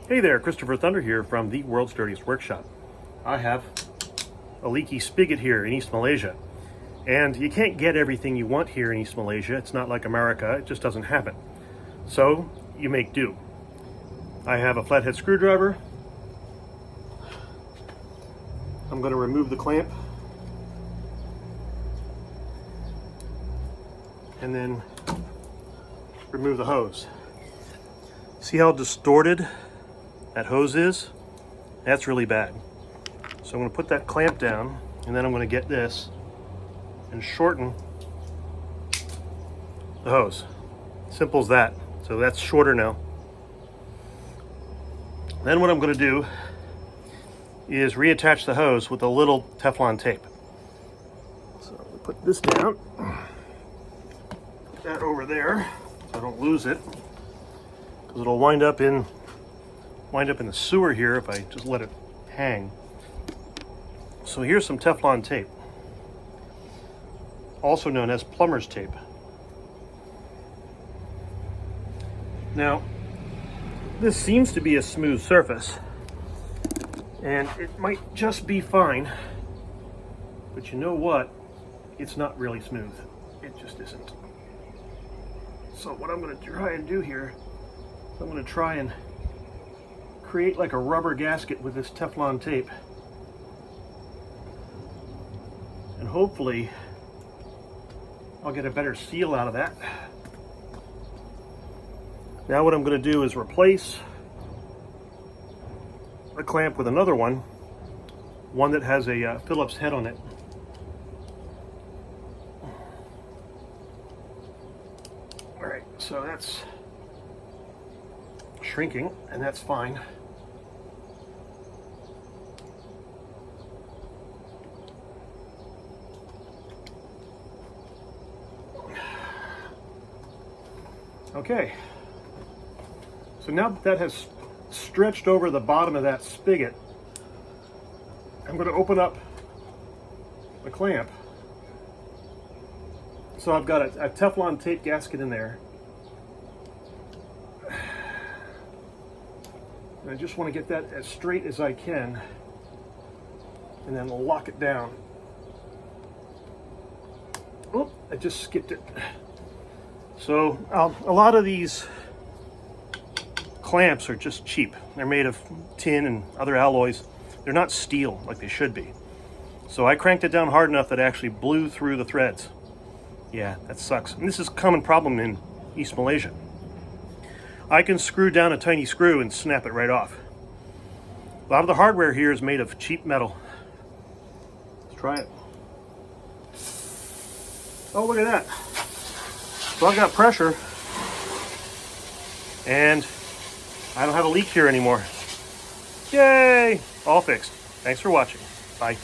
Hey there, Christopher Thunder here from the World's Dirtiest Workshop. I have a leaky spigot here in East Malaysia. And you can't get everything you want here in East Malaysia. It's not like America, it just doesn't happen. So you make do. I have a flathead screwdriver. I'm going to remove the clamp. And then remove the hose. See how distorted that hose is? That's really bad. So I'm going to put that clamp down, and then I'm going to get this and shorten the hose. Simple as that. So that's shorter now. Then what I'm going to do is reattach the hose with a little Teflon tape. So I'm going to put this down, put that over there so I don't lose it, because it'll wind up in the sewer here if I just let it hang. So here's some Teflon tape, also known as plumber's tape. Now, this seems to be a smooth surface, and it might just be fine, but you know what? It's not really smooth. It just isn't. So what I'm going to try and do here, I'm going to try and create like a rubber gasket with this Teflon tape. And hopefully I'll get a better seal out of that. Now what I'm going to do is replace the clamp with another one that has a Phillips head on it. Alright, so that's shrinking, and that's fine. Okay, so now that has stretched over the bottom of that spigot, I'm going to open up the clamp. So I've got a Teflon tape gasket in there. And I just want to get that as straight as I can, and then lock it down. Oh, I just skipped it. So a lot of these clamps are just cheap. They're made of tin and other alloys. They're not steel like they should be. So I cranked it down hard enough that it actually blew through the threads. Yeah, that sucks. And this is a common problem in East Malaysia. I can screw down a tiny screw and snap it right off. A lot of the hardware here is made of cheap metal. Let's try it. Oh, look at that. So I've got pressure, and I don't have a leak here anymore. Yay! All fixed. Thanks for watching. Bye.